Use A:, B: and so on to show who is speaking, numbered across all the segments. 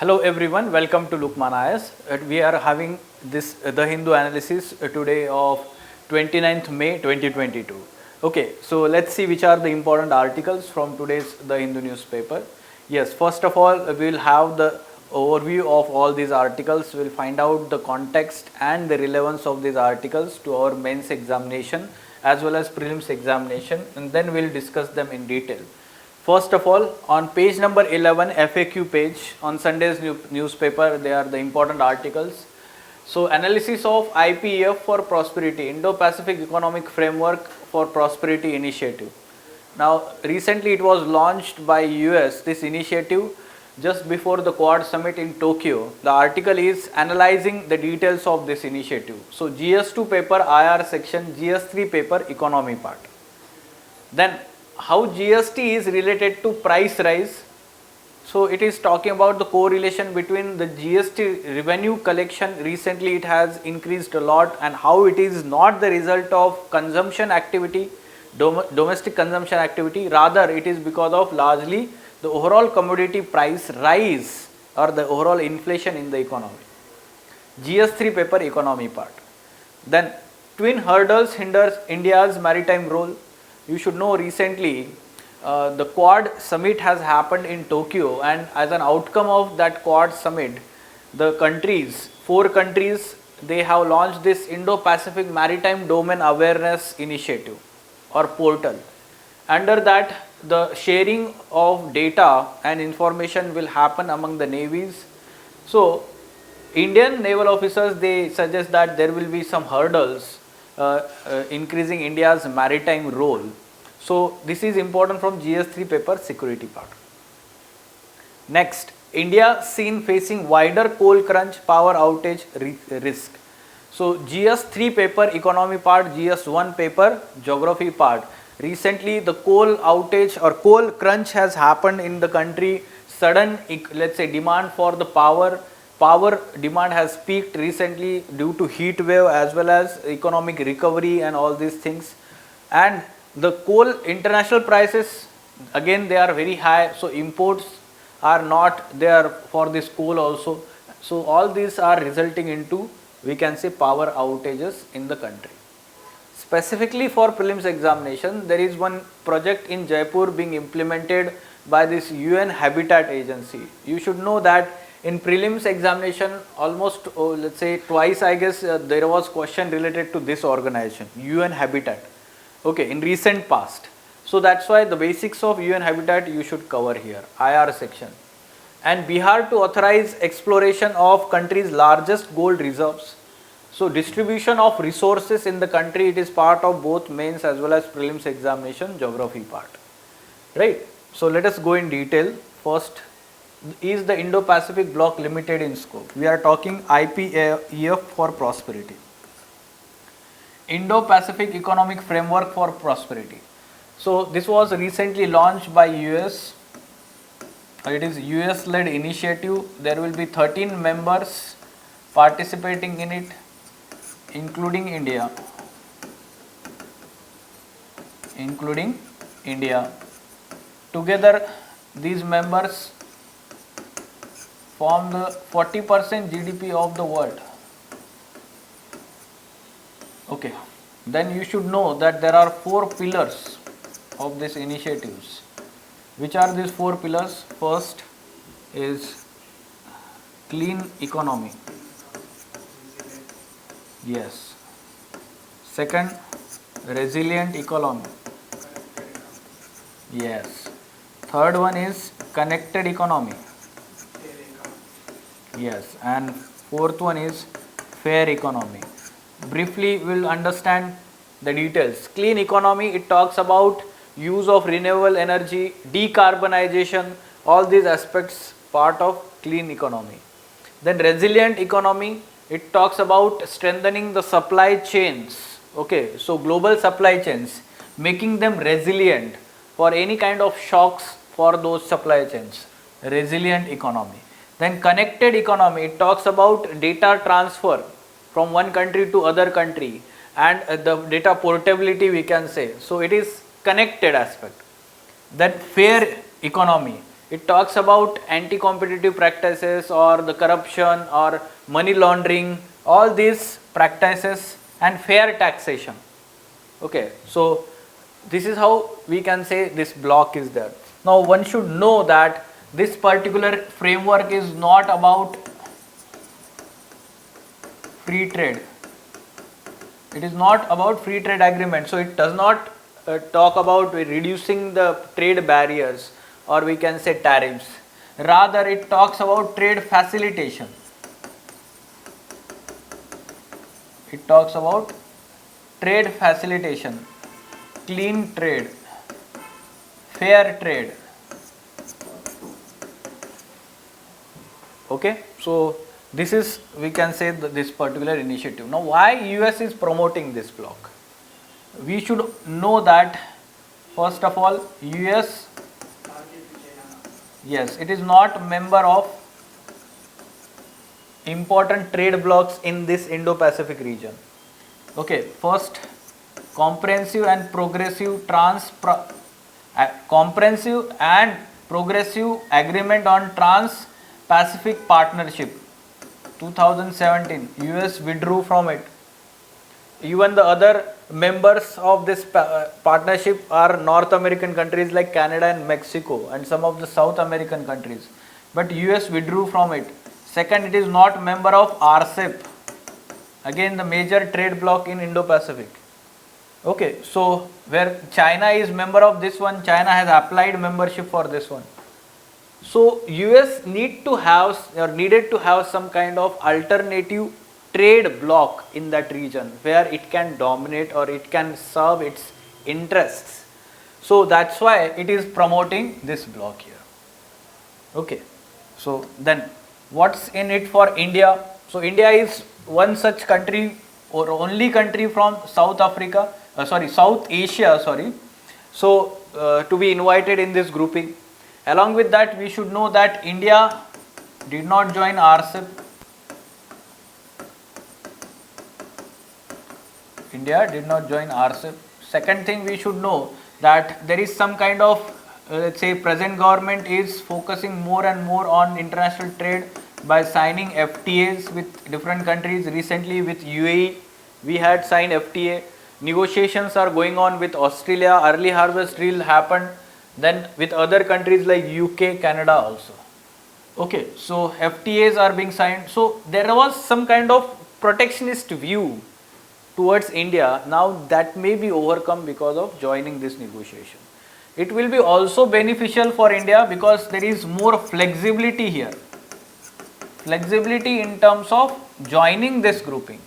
A: Hello everyone, welcome to Lukmaan IS. We are having this The Hindu analysis today of 29th May 2022. Okay, so let's see which are the important articles from today's The Hindu newspaper. Yes, first of all, we will have the overview of all these articles. We will find out the context and the relevance of these articles to our mains examination as well as prelims examination, and then we will discuss them in detail. First of all, on page number 11, FAQ page on Sunday's newspaper, they are the important articles. So, analysis of IPEF for Prosperity, Indo-Pacific Economic Framework for Prosperity Initiative. Now, recently it was launched by US, this initiative, just before the Quad Summit in Tokyo. The article is analyzing the details of this initiative. So, GS2 paper IR section, GS3 paper economy part. Then, how GST is related to price rise. So it is talking about the correlation between the GST revenue collection. Recently it has increased a lot, and how it is not the result of consumption activity, domestic consumption activity, rather it is because of largely the overall commodity price rise or the overall inflation in the economy. GS3 paper economy part. Then twin hurdles hinders India's maritime role. You should know recently the Quad Summit has happened in Tokyo, and as an outcome of that Quad Summit, the countries, 4 countries, they have launched this Indo-Pacific Maritime Domain Awareness Initiative or portal. Under that, the sharing of data and information will happen among the navies. So, Indian naval officers, they suggest that there will be some hurdles increasing India's maritime role. So, this is important from GS3 paper security part. Next, India seen facing wider coal crunch power outage risk. So, GS3 paper economy part, GS1 paper geography part. Recently the coal outage or coal crunch has happened in the country. Sudden, let's say, demand for the power demand has peaked recently due to heat wave as well as economic recovery and all these things. And the coal international prices, again they are very high, so imports are not there for this coal also. So all these are resulting into, we can say, power outages in the country. Specifically for prelims examination, there is one project in Jaipur being implemented by this UN Habitat Agency. You should know that in prelims examination, almost let's say twice, I guess, there was question related to this organization, UN Habitat, okay, in recent past. So that's why the basics of UN Habitat you should cover here, IR section. And Bihar to authorize exploration of country's largest gold reserves. So distribution of resources in the country, it is part of both mains as well as prelims examination geography part, right? So let us go in detail. First is the Indo-Pacific Bloc Limited in scope. We are talking IPEF for Prosperity. Indo-Pacific Economic Framework for Prosperity. So this was recently launched by US. It is US led initiative. There will be 13 members participating in it, including India. Together these members form the 40% GDP of the world. Okay, then you should know that there are 4 pillars of these initiatives. Which are these 4 pillars? First is clean economy. Yes. Second, resilient economy. Yes. Third one is connected economy. Yes. And fourth one is fair economy. Briefly, we will understand the details. Clean economy, it talks about use of renewable energy, decarbonization, all these aspects part of clean economy. Then resilient economy, it talks about strengthening the supply chains. Okay, so global supply chains, making them resilient for any kind of shocks for those supply chains. Resilient economy. Then connected economy, it talks about data transfer from one country to other country and the data portability, we can say. So it is connected aspect. Then fair economy, It talks about anti-competitive practices or the corruption or money laundering, all these practices, and fair taxation. Okay, so this is how we can say this block is there. Now one should know that this particular framework is not about free trade. It is not about free trade agreement. So it does not talk about reducing the trade barriers, or we can say tariffs. Rather, it talks about trade facilitation. It talks about trade facilitation, clean trade, fair trade. Okay, so this is, we can say, this particular initiative. Now why US is promoting this block? We should know that first of all, US, yes, it is not member of important trade blocks in this Indo-Pacific region. Okay, first, comprehensive and progressive agreement on Trans-Pacific Partnership, 2017. US withdrew from it. Even the other members of this partnership are North American countries like Canada and Mexico, and some of the South American countries, but US withdrew from it. Second, it is not member of RCEP, again the major trade bloc in Indo-Pacific. Okay, so where China is member of this one, China has applied membership for this one. So US needed to have some kind of alternative trade bloc in that region where it can dominate or it can serve its interests. So that's why it is promoting this bloc here. Okay, so then what's in it for India? So India is one such country, or only country from South Asia, so to be invited in this grouping. Along with that, we should know that India did not join RCEP. India did not join RCEP. Second thing, we should know that there is some kind of, let's say, present government is focusing more and more on international trade by signing FTAs with different countries. Recently with UAE, we had signed FTA. Negotiations are going on with Australia. Early harvest deal happened. Then with other countries like UK, Canada also. Okay, so FTAs are being signed. So there was some kind of protectionist view towards India. Now that may be overcome because of joining this negotiation. It will be also beneficial for India because there is more flexibility here. Flexibility in terms of joining this grouping.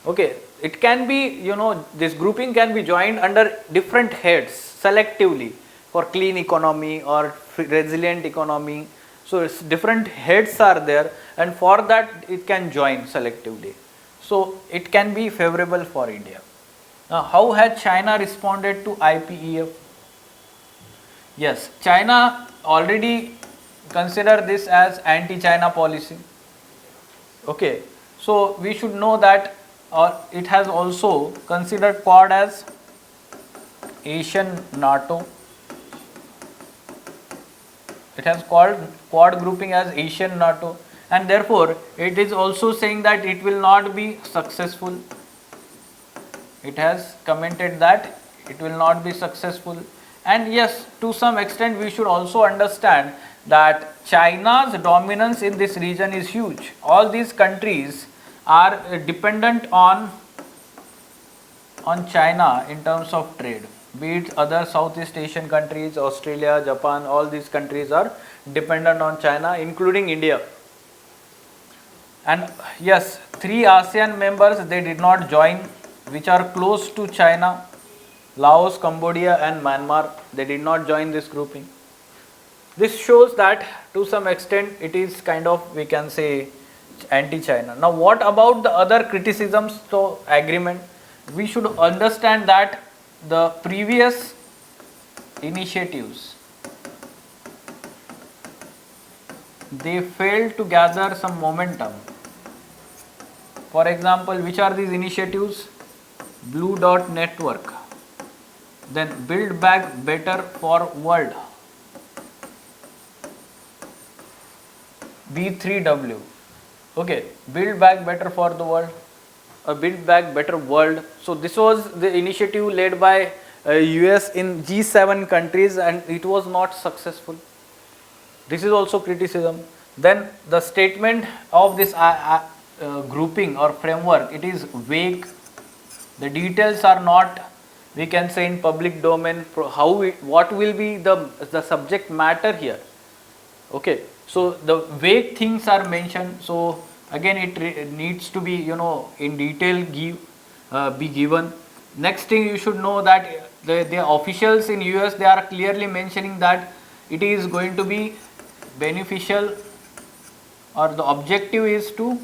A: Okay, it can be, this grouping can be joined under different heads selectively for clean economy or resilient economy. So different heads are there, and for that it can join selectively. So it can be favorable for India. Now how has China responded to IPEF? Yes, China already consider this as anti-China policy. Okay, so we should know that it has also considered Quad as Asian NATO. It has called Quad grouping as Asian NATO, and therefore it is also saying that it will not be successful. It has commented that it will not be successful. And yes, to some extent we should also understand that China's dominance in this region is huge. All these countries are dependent on China in terms of trade. Be it other Southeast Asian countries, Australia, Japan, all these countries are dependent on China, including India. And yes, 3 ASEAN members, they did not join, which are close to China: Laos, Cambodia and Myanmar. They did not join this grouping. This shows that to some extent it is kind of, we can say, anti-China. Now what about the other criticisms to agreement? We should understand that the previous initiatives, they failed to gather some momentum. For example, which are these initiatives? Blue Dot Network, then Build Back Better for World, B3W. Okay, Build Back Better for the World, Build Back Better World. So this was the initiative led by US in G7 countries, and it was not successful. This is also criticism. Then the statement of this grouping or framework, it is vague. The details are not, we can say, in public domain. What will be the subject matter here? Okay, so the vague things are mentioned. So again, it needs to be, in detail be given. Next thing you should know that the officials in US, they are clearly mentioning that it is going to be beneficial, or the objective is to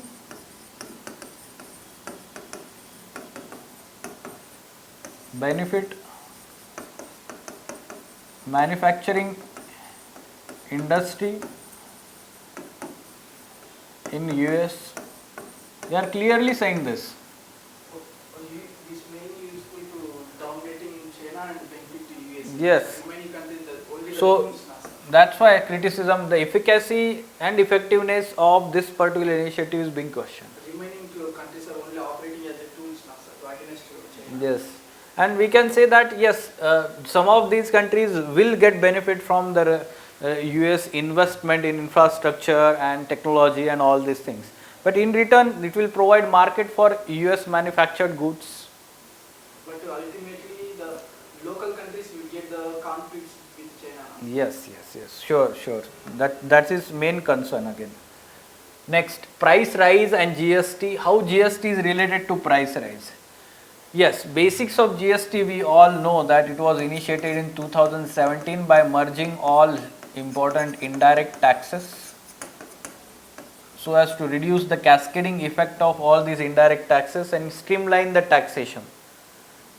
A: benefit manufacturing industry in US. They are clearly saying this.
B: This mainly useful to dominating in China and benefit to US.
A: Yes.
B: Many countries only
A: So that's why criticism, the efficacy and effectiveness of this particular initiative is being questioned.
B: Remaining two countries are only operating as a tools now, sir, against China.
A: Yes, and we can say that yes, some of these countries will get benefit from the US investment in infrastructure and technology and all these things. But in return, it will provide market for US manufactured goods.
B: But ultimately, the local countries will get the conflicts with China.
A: Yes, sure. That is main concern again. Next, price rise and GST. How GST is related to price rise? Yes, basics of GST we all know that it was initiated in 2017 by merging all important indirect taxes so as to reduce the cascading effect of all these indirect taxes and streamline the taxation.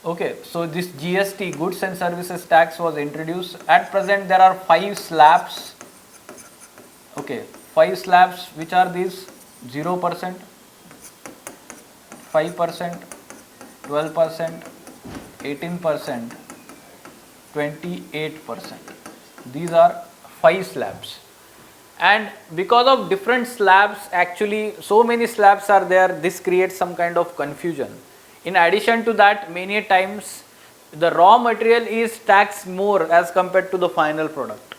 A: Okay, so this GST, goods and services tax, was introduced. At present there are 5 slabs. Okay, 5 slabs, which are these: 0%, 5%, 12%, 18%, 28%. These are 5 slabs. And because of different slabs, actually so many slabs are there, this creates some kind of confusion. In addition to that, many times the raw material is taxed more as compared to the final product.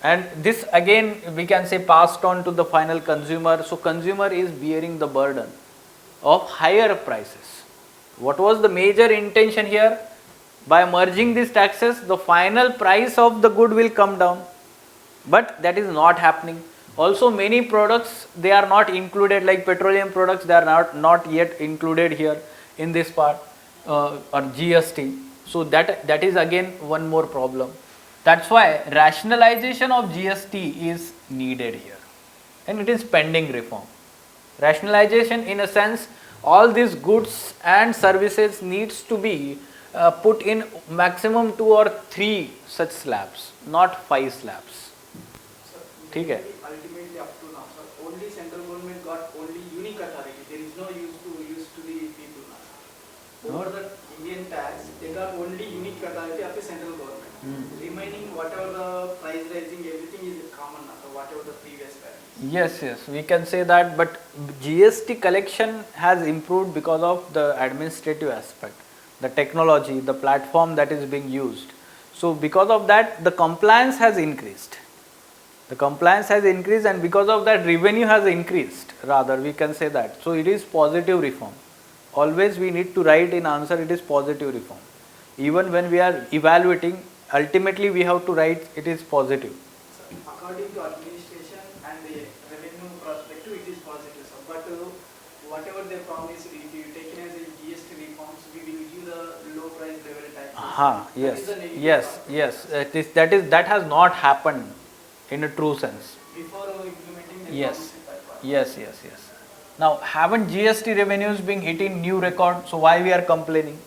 A: And this again we can say passed on to the final consumer. So consumer is bearing the burden of higher prices. What was the major intention here? By merging these taxes, the final price of the good will come down. But that is not happening. Also many products, they are not included, like petroleum products, they are not yet included here in this part or GST. So that is again one more problem. That's why rationalization of GST is needed here, and it is pending reform. Rationalization, in a sense, all these goods and services needs to be put in maximum 2 or 3 such slabs, not 5 slabs. Okay.
B: Ultimately up to now, sir, only central government got only unique authority. There is no use to the people now. Over the Indian tax, they got only unique authority of the central government. Remaining whatever the price rising, everything is common now, so whatever the previous values.
A: Yes, we can say that, but GST collection has improved because of the administrative aspect, the technology, the platform that is being used. So because of that, the compliance has increased. And because of that, revenue has increased, rather we can say that. So it is positive reform. Always we need to write in answer, it is positive reform. Even when we are evaluating, ultimately we have to write it is positive.
B: So according to administration and the revenue perspective, it is positive. So, but whatever they promise, if you take it as a GST reforms, we will give the low price level taxes.
A: That has not happened in a true sense.
B: Before implementing the
A: Yes. Now, haven't GST revenues been hitting new record? So why we are complaining?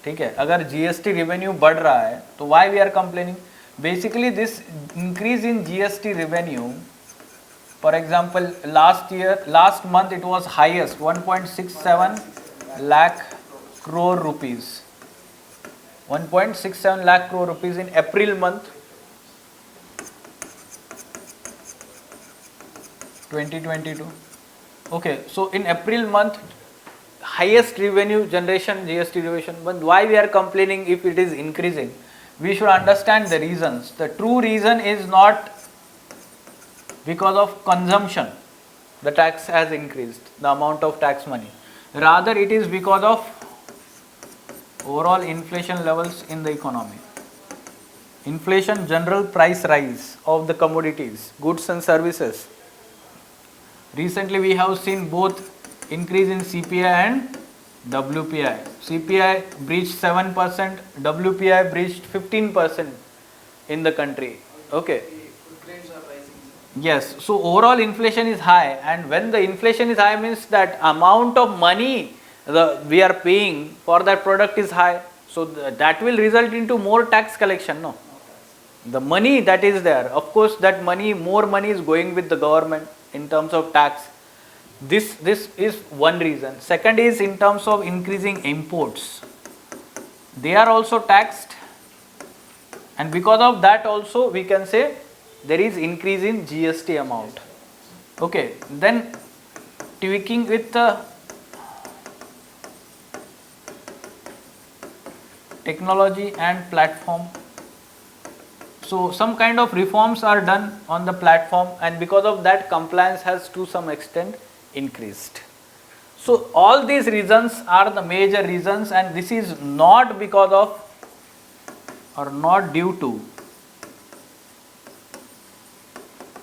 A: ठीक है, अगर GST revenue बढ़ रहा है, तो why we are complaining? Basically, this increase in GST revenue, for example, last month it was highest, 1.67 lakh crore rupees. 1.67 lakh crore rupees in April month. 2022. Okay, so in April month, highest revenue generation, GST revision, but why we are complaining if it is increasing? We should understand the reasons. The true reason is not because of consumption, the tax has increased, the amount of tax money. Rather, it is because of overall inflation levels in the economy. Inflation, general price rise of the commodities, goods and services. Recently, we have seen both increase in CPI and WPI. CPI breached 7%, WPI breached 15% in the country. Okay.
B: Food grains are rising.
A: Yes, so overall inflation is high, and when the inflation is high means that amount of money we are paying for that product is high. So that will result into more tax collection, no? The money that is there, of course that money, more money is going with the government in terms of tax. This is one reason. Second is in terms of increasing imports. They are also taxed, and because of that also we can say there is increase in GST amount. Okay, then tweaking with the technology and platform. So some kind of reforms are done on the platform, and because of that compliance has to some extent increased. So all these reasons are the major reasons, and this is not because of or not due to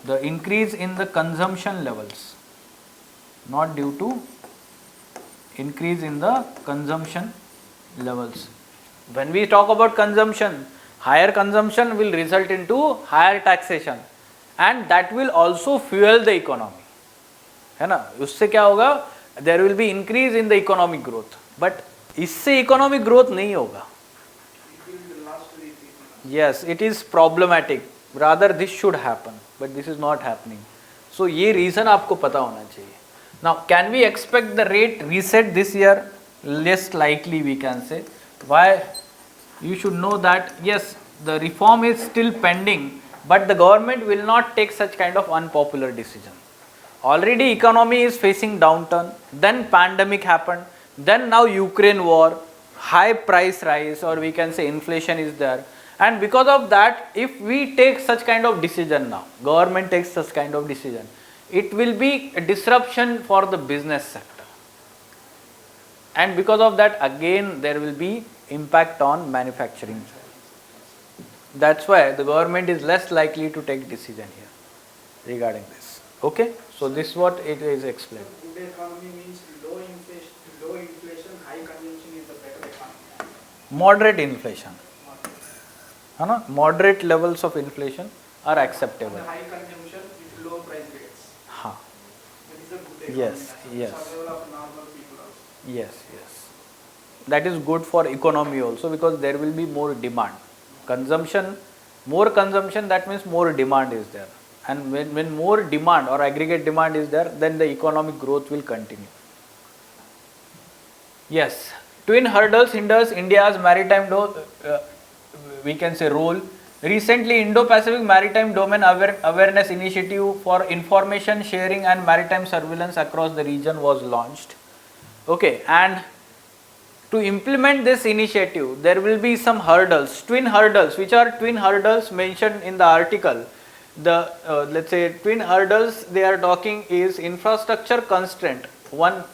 A: the increase in the consumption levels, not due to increase in the consumption levels. When we talk about consumption, higher consumption will result into higher taxation, and that will also fuel the economy, है ना? उससे क्या होगा? There will be increase in the economic growth, but इससे economic growth नहीं होगा. Yes, it is problematic. Rather this should happen, but this is not happening. So ये reason आपको पता होना चाहिए. Now can we expect the rate reset this year? Less likely we can say. Why? You should know that yes, the reform is still pending, but the government will not take such kind of unpopular decision. Already economy is facing downturn, then pandemic happened, then now Ukraine war, high price rise, or we can say inflation is there. And because of that, if we take such kind of decision now, government takes such kind of decision, it will be a disruption for the business sector. And because of that, again there will be impact on manufacturing. That's why the government is less likely to take decision here regarding this. Okay, so this is what it is explained.
B: Good economy means low inflation, high consumption is the better economy.
A: Moderate inflation. Moderate levels of inflation are acceptable.
B: And high consumption with low price rates.
A: Ha.
B: That is a good economy.
A: Yes, yes.
B: Survival of normal people also.
A: Yes, yes. That is good for economy also, because there will be more demand. Consumption, more consumption, that means more demand is there. And when more demand or aggregate demand is there, then the economic growth will continue. Yes, twin hurdles hinders India's maritime we can say role. Recently, Indo-Pacific Maritime Domain Awareness Initiative for information sharing and maritime surveillance across the region was launched. Okay, and to implement this initiative, there will be some hurdles, twin hurdles. Which are twin hurdles mentioned in the article? The let's say twin hurdles they are talking is infrastructure constraint. One.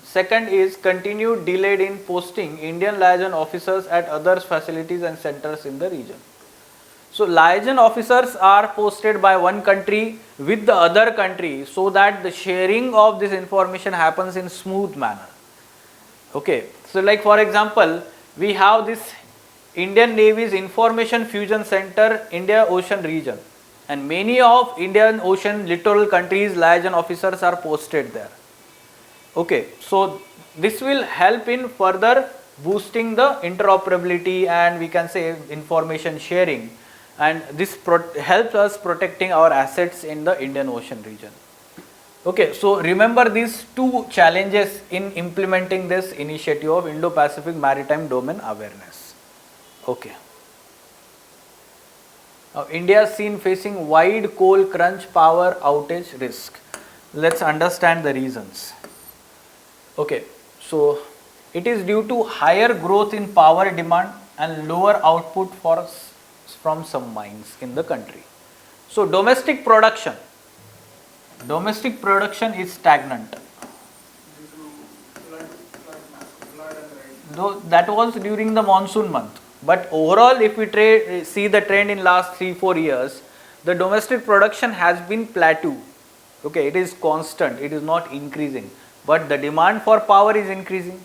A: Second is continued delayed in posting Indian liaison officers at other facilities and centers in the region. So liaison officers are posted by one country with the other country so that the sharing of this information happens in smooth manner. Okay, so like for example, we have this Indian Navy's Information Fusion Center, India Ocean region, and many of Indian Ocean littoral countries liaison officers are posted there. Okay, so this will help in further boosting the interoperability and we can say information sharing, and this helps us protecting our assets in the Indian Ocean region. Okay, so remember these two challenges in implementing this initiative of Indo-Pacific Maritime Domain Awareness. Okay. Now, India is seen facing wide coal crunch power outage risk. let's understand the reasons. Okay, so it is due to higher growth in power demand and lower output from some mines in the country. So domestic production is stagnant.
B: Due to flood and rain.
A: Though that was during the monsoon month, but overall if we see the trend in last 3-4 years, the domestic production has been plateau. Okay, it is constant, it is not increasing, but the demand for power is increasing.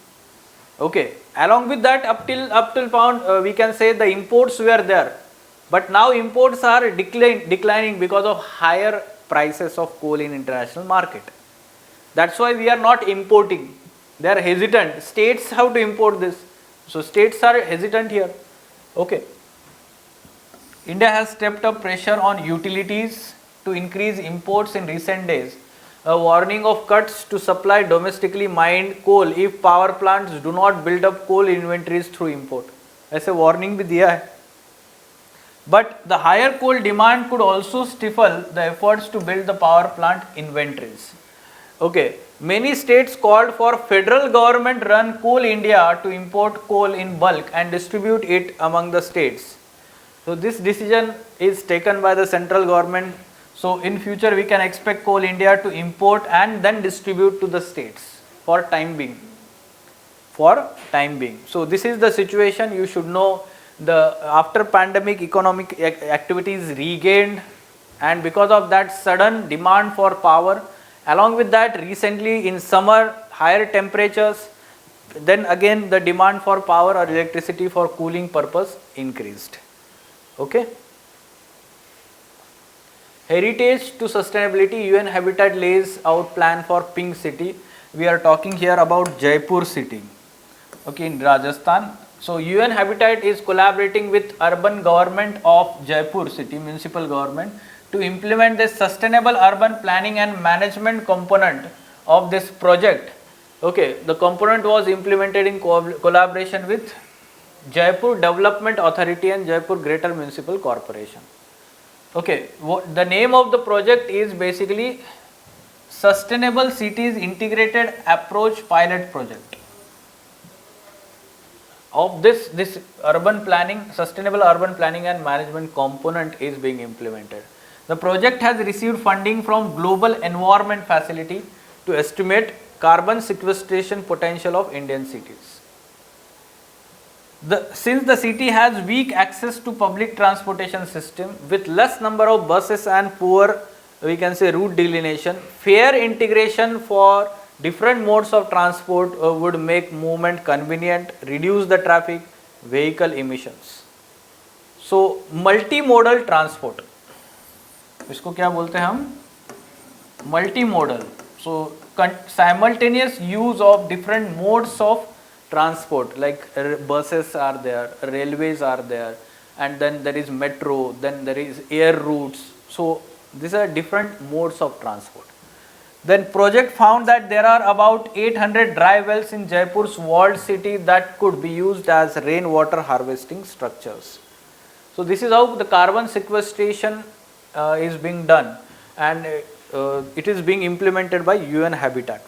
A: Okay, along with that, up till pound, we can say the imports were there, but now imports are declining because of higher prices of coal in international market. That's why we are not importing. They are hesitant. States have to import this. So states are hesitant here. Okay. India has stepped up pressure on utilities to increase imports in recent days. A warning of cuts to supply domestically mined coal if power plants do not build up coal inventories through import. ऐसे warning भी दिया है. But the higher coal demand could also stifle the efforts to build the power plant inventories. Okay, many states called for federal government run Coal India to import coal in bulk and distribute it among the states. So this decision is taken by the central government. So in future we can expect Coal India to import and then distribute to the states for time being. So this is the situation. You should know the after pandemic economic activities regained, and because of that sudden demand for power, along with that recently in summer higher temperatures, then again the demand for power or electricity for cooling purpose increased. Okay. Heritage to sustainability, UN Habitat lays out plan for Pink City. We are talking here about Jaipur city, okay, in Rajasthan. So UN Habitat is collaborating with urban government of Jaipur city, municipal government, to implement this sustainable urban planning and management component of this project. Okay, the component was implemented in collaboration with Jaipur Development Authority and Jaipur Greater Municipal Corporation. Okay, the name of the project is basically Sustainable Cities Integrated Approach Pilot Project. Of this urban planning, sustainable urban planning and management component is being implemented. The project has received funding from Global Environment Facility to estimate carbon sequestration potential of Indian cities. Since the city has weak access to public transportation system with less number of buses and poor, we can say, route delineation, fair integration for different modes of transport would make movement convenient, reduce the traffic, vehicle emissions. So multimodal transport, इसको क्या बोलते हैं हम? Multimodal. So simultaneous use of different modes of transport, like buses are there, railways are there, and then there is metro, then there is air routes. So these are different modes of transport. Then project found that there are about 800 dry wells in Jaipur's walled city that could be used as rainwater harvesting structures. So this is how the carbon sequestration is being done, and it is being implemented by UN Habitat.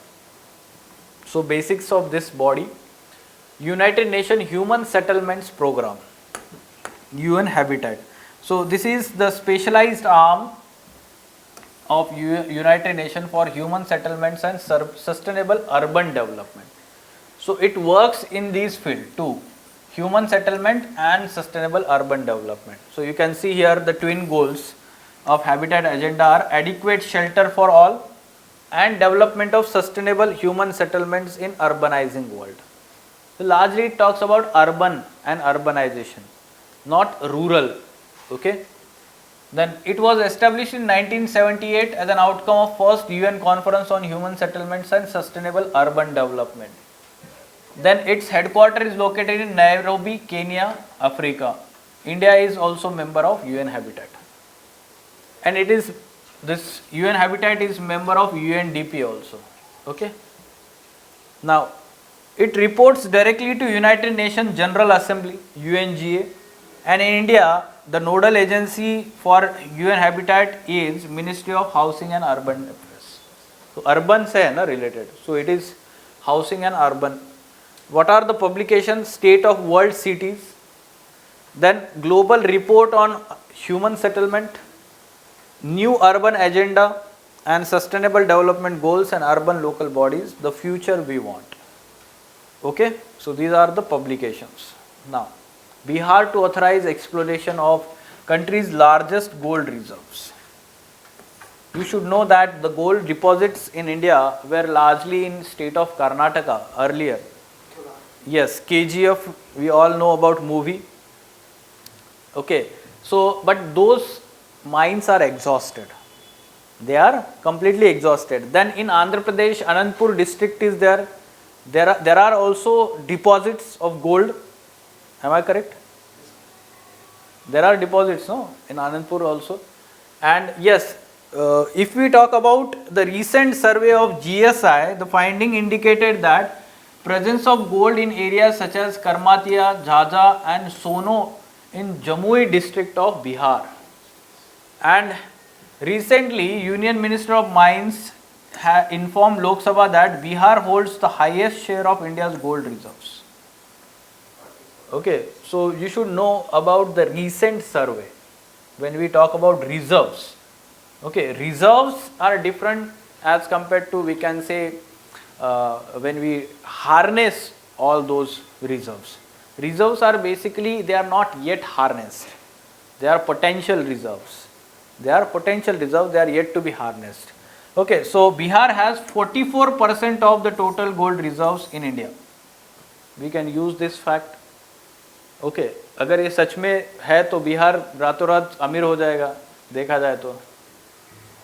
A: So basics of this body: United Nations Human Settlements Program, UN Habitat. So this is the specialized arm of United Nations for Human Settlements and Sustainable Urban Development. So it works in these fields too, human settlement and sustainable urban development. So you can see here the twin goals of Habitat Agenda are adequate shelter for all and development of sustainable human settlements in urbanizing world. So largely it talks about urban and urbanization, not rural. Okay. Then it was established in 1978 as an outcome of first UN Conference on Human Settlements and Sustainable Urban Development. Then its headquarters is located in Nairobi, Kenya, Africa. India is also member of UN Habitat. And this UN Habitat is member of UNDP also. Okay. Now, it reports directly to United Nations General Assembly, UNGA, and in India, the nodal agency for UN Habitat is Ministry of Housing and Urban Affairs. तो urban से है ना related, so it is housing and urban. What are the publications? State of World Cities, then Global Report on Human Settlement, New Urban Agenda and Sustainable Development Goals and Urban Local Bodies, The Future We Want. Okay, so these are the publications. Now, Bihar to authorize exploration of country's largest gold reserves. You should know that the gold deposits in India were largely in state of Karnataka earlier. Yes, KGF, we all know about movie. Okay, so but those mines are exhausted. They are completely exhausted. Then in Andhra Pradesh, Anantapur district is there. There are also deposits of gold. Am I correct? There are deposits, no, in Anantapur also. And yes, if we talk about the recent survey of GSI, the finding indicated that presence of gold in areas such as Karmatia, Jhaja and Sono in Jamui district of Bihar. And recently, Union Minister of Mines informed Lok Sabha that Bihar holds the highest share of India's gold reserves. Okay, so you should know about the recent survey when we talk about reserves. Okay, reserves are different as compared to, we can say, when we harness all those reserves. Reserves are basically, they are not yet harnessed. They are potential reserves. They are potential reserves, they are yet to be harnessed. Okay, so Bihar has 44% of the total gold reserves in India. We can use this fact. Okay, अगर ये सच में है तो बिहार रातों रात अमीर हो जाएगा, देखा जाए तो.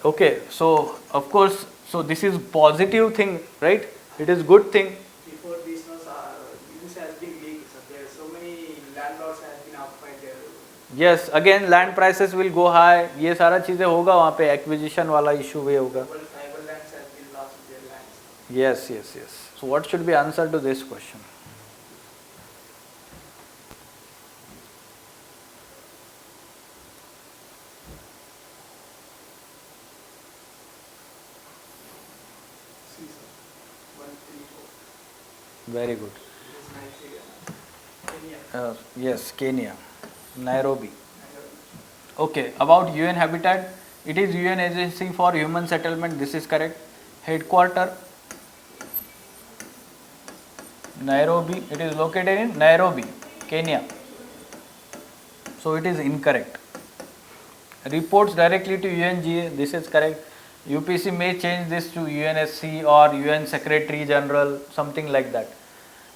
A: Okay, so of course, so this is positive thing, right? It is good thing.
B: Before this news has been leaked, so there are so many landlords have been occupied there.
A: Yes, again land prices will go high. ये सारा चीजें होगा वहाँ पे, acquisition वाला issue भी होगा.
B: Tribal lands have been lost their lands.
A: Yes, yes, yes. So what should be answer to this question? Very good. Yes, Kenya, Nairobi. Okay, about UN Habitat, it is UN Agency for Human Settlement, this is correct. Headquarter, Nairobi, it is located in Nairobi, Kenya. So it is incorrect. Reports directly to UNGA, this is correct. UPC may change this to UNSC or UN Secretary General, something like that.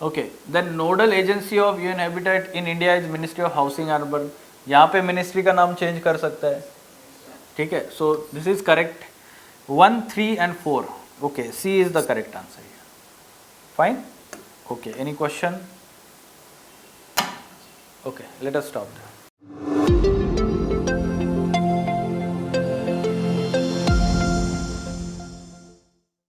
A: Okay, then nodal agency of UN Habitat in India is Ministry of Housing and Urban. यहाँ पे ministry का नाम change कर सकता है, ठीक है. So this is correct. 1, 3 and 4. Okay, C is the correct answer here. Fine. Okay, any question? Okay, let us stop there.